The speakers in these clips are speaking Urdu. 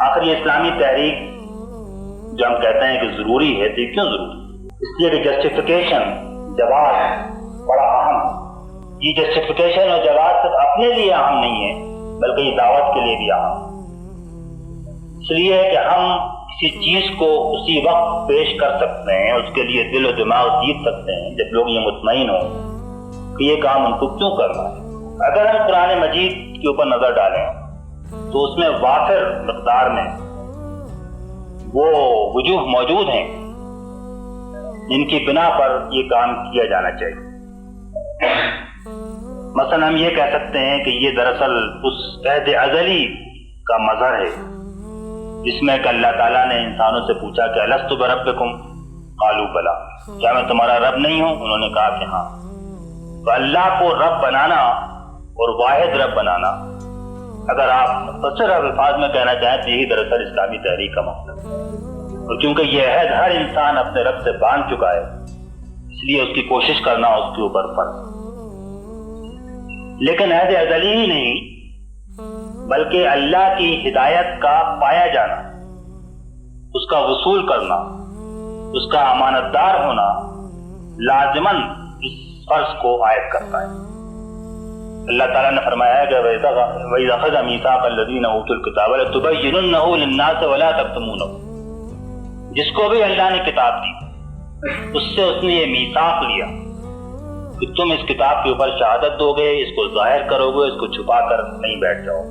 آخر یہ اسلامی تحریک جو ہم کہتے ہیں کہ ضروری ہے، تو کیوں ضروری؟ اس لیے کہ جسٹیفیکیشن، جواز بڑا اہم ہے۔ یہ جسٹیفیکیشن اور جواز صرف اپنے لیے اہم نہیں ہے بلکہ یہ دعوت کے لیے بھی اہم ہے۔ اس لیے کہ ہم کسی چیز کو اسی وقت پیش کر سکتے ہیں، اس کے لیے دل و دماغ جیت سکتے ہیں جب لوگ یہ مطمئن ہوں کہ یہ کام ان کو کیوں کرنا ہے۔ اگر ہم قرآن مجید کے اوپر نظر ڈالیں تو اس میں وافر مقدار میں وہ وجوہ موجود ہیں جن کی بنا پر یہ کام کیا جانا چاہیے۔ مثلا ہم یہ کہہ سکتے ہیں کہ یہ دراصل اس عہد ازلی کا مظہر ہے جس میں کہ اللہ تعالیٰ نے انسانوں سے پوچھا کہ الست بربکم قالوا بلا، کیا میں تمہارا رب نہیں ہوں؟ انہوں نے کہا کہ ہاں۔ تو اللہ کو رب بنانا اور واحد رب بنانا، اگر آپ مختصر الفاظ میں کہنا چاہیں تو یہی دراصل اسلامی تحریک کا مقصد ہے۔ اور کیونکہ یہ عہد ہر انسان اپنے رب سے باندھ چکا ہے، اس لیے اس کی کوشش کرنا اس کے اوپر فرض۔ لیکن عہد ازلی ہی نہیں بلکہ اللہ کی ہدایت کا پایا جانا، اس کا وصول کرنا، اس کا امانت دار ہونا لازماً اس فرض کو عائد کرتا ہے۔ اللہ تعالیٰ نے فرمایا ہے کہ وَإِذَا أَخَذَ مِيثَاقَ الَّذِينَ أُوتُوا الْكِتَابَ لَتُبَيِّنُنَّهُ لِلنَّاسِ وَلَا تَكْتُمُونَهُ، جس کو بھی اللہ نے کتاب دی اس سے اس نے یہ میثاق لیا کہ تم اس کتاب کے اوپر شہادت دو گے، اس کو ظاہر کرو گے، اس کو چھپا کر نہیں بیٹھ جاؤ۔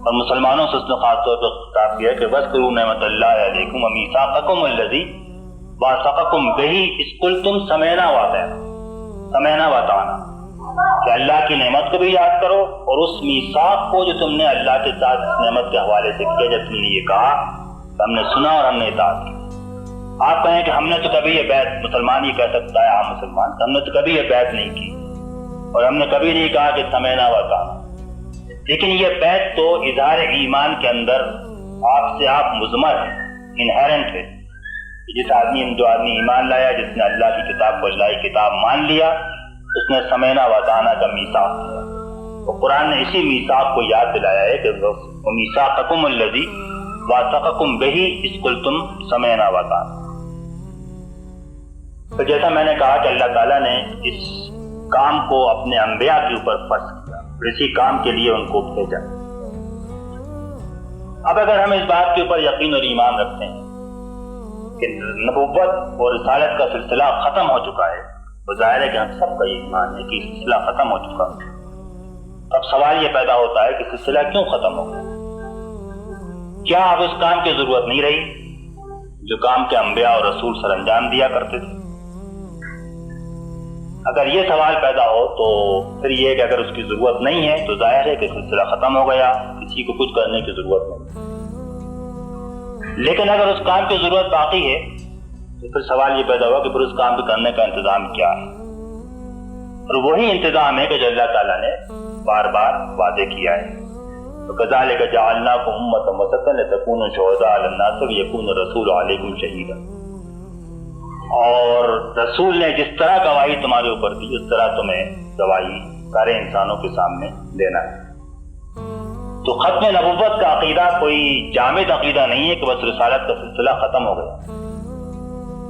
اور مسلمانوں سے اس نے خاص طور پر خطاب کیا کہ وَاذْكُرُوا نِعْمَتَ اللَّهِ عَلَيْكُمْ وَمِيثَاقَكُمُ الَّذِي وَاثَقَكُمْ بِهِ إِذْ قُلْتُمْ سَمِعْنَا وَأَطَعْنَا، کہ اللہ کی نعمت کو بھی یاد کرو اور اس میثاق کو جو تم نے اللہ کے ساتھ اس نعمت کے حوالے سے کیا جب تم نے یہ کہا ہم نے سنا اور ہم نے اطاعت کی۔ آپ کہیں کہ ہم نے تو کبھی یہ بیعت، مسلمان یہ کہہ سکتا ہے عام مسلمان، ہم نے تو کبھی یہ بیعت نہیں کی اور ہم نے کبھی نہیں کہا کہ سمعنا وأطعنا، لیکن یہ بیعت تو اظہار ایمان کے اندر آپ سے آپ مضمر ہے، انہیرنٹ ہے۔ جو آدمی ایمان لایا، جس نے اللہ کی کتاب کو اللہ کی کتاب مان لیا، اس نے سمعنا وأطعنا کا میثاق کیا۔ اور قرآن نے اسی میثاق کو یاد دلایا ہے کہ وَمِيثَاقَكُمُ الَّذِي وَاثَقَكُمْ بِهِ إِذْ قُلْتُمْ سَمِعْنَا وَأَطَعْنَا۔ تو جیسا میں نے کہا کہ اللہ تعالیٰ نے اس کام کو اپنے انبیاء کے اوپر فرض کیا اور اسی کام کے لیے ان کو بھیجا۔ اب اگر ہم اس بات کے اوپر یقین اور ایمان رکھتے ہیں کہ نبوت اور رسالت کا سلسلہ ختم ہو چکا ہے، تو ظاہر ہے کہ ہم سب کا یہ ایمان ہے کہ سلسلہ ختم ہو چکا ہے۔ اب سوال یہ پیدا ہوتا ہے کہ سلسلہ کیوں ختم ہو گیا؟ کیا اب اس کام کی ضرورت نہیں رہی جو کام کے انبیاء اور رسول سر انجام دیا کرتے تھے؟ اگر یہ سوال پیدا ہو تو پھر یہ کہ اگر اس کی ضرورت نہیں ہے تو ظاہر ہے کہ سلسلہ ختم ہو گیا، کسی کو کچھ کرنے کی ضرورت نہیں۔ لیکن اگر اس کام کی ضرورت باقی ہے تو پھر سوال یہ پیدا ہوا کہ پھر اس کام کو کرنے کا انتظام کیا ہے؟ اور وہی انتظام ہے کہ جو اللہ تعالیٰ نے بار بار وعدے کیا ہے۔ وَكَذَلِكَ جَعَلْنَاكُمْ أُمَّةً وَسَطًا لِتَكُونُوا شُهَدَاءَ عَلَى النَّاسِ وَيَكُونَ الرَّسُولُ عَلَيْكُمْ شَهِيدًا، اور رسول نے جس طرح گواہی تمہارے اوپر دی اس طرح تمہیں گواہی سارے انسانوں کے سامنے دینا ہے۔ تو ختم نبوت کا عقیدہ کوئی جامد عقیدہ نہیں ہے کہ بس رسالت کا سلسلہ ختم ہو گیا،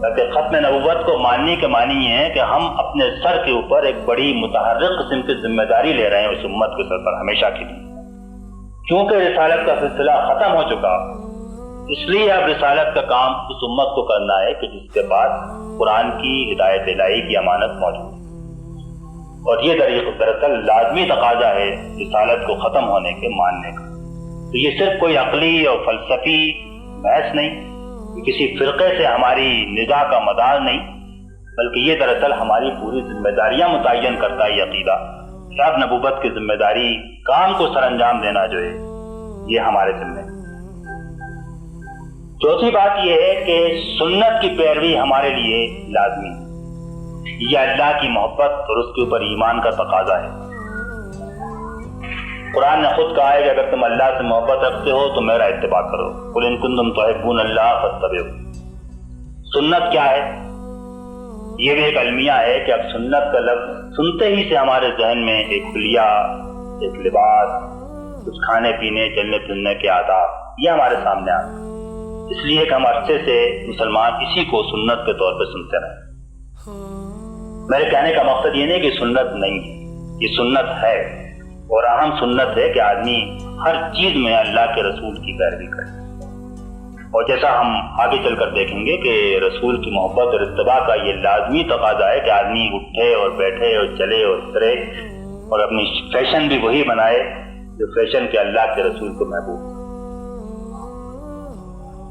بلکہ ختم نبوت کو ماننے کے معنی یہ ہے کہ ہم اپنے سر کے اوپر ایک بڑی متحرک قسم کی ذمہ داری لے رہے ہیں اس امت کے سر پر ہمیشہ کے لیے۔ کیونکہ رسالت کا سلسلہ ختم ہو چکا، اس لیے اب رسالت کا کام اس امت کو کرنا ہے کہ جس کے پاس قرآن کی ہدایت الہی کی امانت موجود ہے، اور یہ دراصل لازمی تقاضا ہے رسالت کو ختم ہونے کے ماننے کا۔ تو یہ صرف کوئی عقلی اور فلسفی بحث نہیں، کسی فرقے سے ہماری نزاع کا مدار نہیں، بلکہ یہ دراصل ہماری پوری ذمہ داریاں متعین کرتا ہے یہ عقیدہ کہ اب نبوت کی ذمہ داری، کام کو سر انجام دینا جو ہے یہ ہمارے ذمہ ہے۔ چوتھی بات یہ ہے کہ سنت کی پیروی ہمارے لیے لازمی ہے، یہ اللہ کی محبت اور اس کے اوپر ایمان کا تقاضا ہے۔ قرآن نے خود کہا ہے کہ اگر تم اللہ سے محبت رکھتے ہو تو میرا اتباع کرو، قل ان کنتم تحبون اللہ فاتبعوا۔ سنت کیا ہے؟ یہ بھی ایک المیہ ہے کہ اب سنت کا لفظ سنتے ہی سے ہمارے ذہن میں ایک حلیہ، ایک لباس، کچھ کھانے پینے چلنے پھرنے کے آداب یہ ہمارے سامنے آ گیا، اس لیے کہ ہم عرصے سے مسلمان اسی کو سنت کے طور پہ سنتے رہے۔ میرے کہنے کا مقصد یہ نہیں کہ سنت نہیں ہے، یہ سنت ہے، اور اہم سنت ہے کہ آدمی ہر چیز میں اللہ کے رسول کی پیروی کرے، اور جیسا ہم آگے چل کر دیکھیں گے کہ رسول کی محبت اور اتباع کا یہ لازمی تقاضا ہے کہ آدمی اٹھے اور بیٹھے اور چلے اور اترے اور اپنی فیشن بھی وہی بنائے جو فیشن کے اللہ کے رسول کو محبوب۔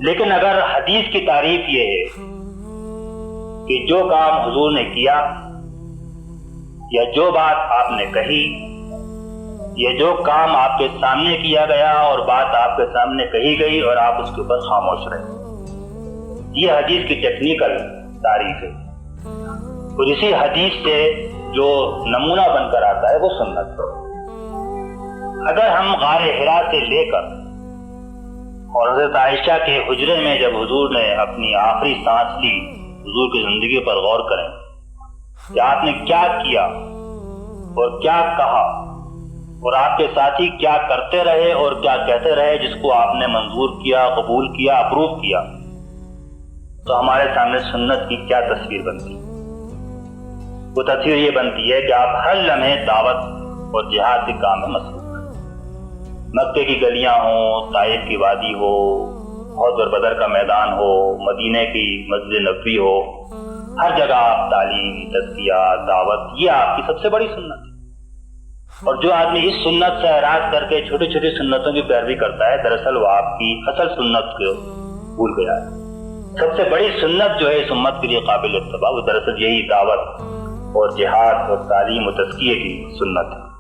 لیکن اگر حدیث کی تعریف یہ ہے کہ جو کام حضور نے کیا یا جو بات آپ نے کہی یا جو کام آپ کے سامنے کیا گیا اور بات آپ کے سامنے کہی گئی اور آپ اس کے اوپر خاموش رہے، یہ حدیث کی ٹیکنیکل تعریف ہے، اور اسی حدیث سے جو نمونہ بن کر آتا ہے وہ سنت ہے۔ اگر ہم غار حرا سے لے کر اور حضرت عائشہ کے حجرے میں جب حضور نے اپنی آخری سانس لی، حضور کی زندگی پر غور کریں کہ آپ نے کیا کیا اور کیا کہا اور آپ کے ساتھی کیا کرتے رہے اور کیا کہتے رہے جس کو آپ نے منظور کیا، قبول کیا، اپروو کیا، تو ہمارے سامنے سنت کی کیا تصویر بنتی؟ وہ تصویر یہ بنتی ہے کہ آپ ہر لمحے دعوت اور جہاد کے کام میں مصروف ہیں۔ مکے کی گلیاں ہوں، طائف کی وادی ہو، احد اور بدر کا میدان ہو، مدینے کی مسجد نبوی ہو، ہر جگہ آپ تعلیم، تزکیہ، دعوت، یہ آپ کی سب سے بڑی سنت ہے۔ اور جو آدمی اس سنت سے اعراض کر کے چھوٹی چھوٹی سنتوں کی پیروی کرتا ہے، دراصل وہ آپ کی اصل سنت کو بھول گیا ہے۔ سب سے بڑی سنت جو ہے اس امت کے لیے قابل اتباع، وہ دراصل یہی دعوت اور جہاد اور تعلیم و تزکیے کی سنت ہے۔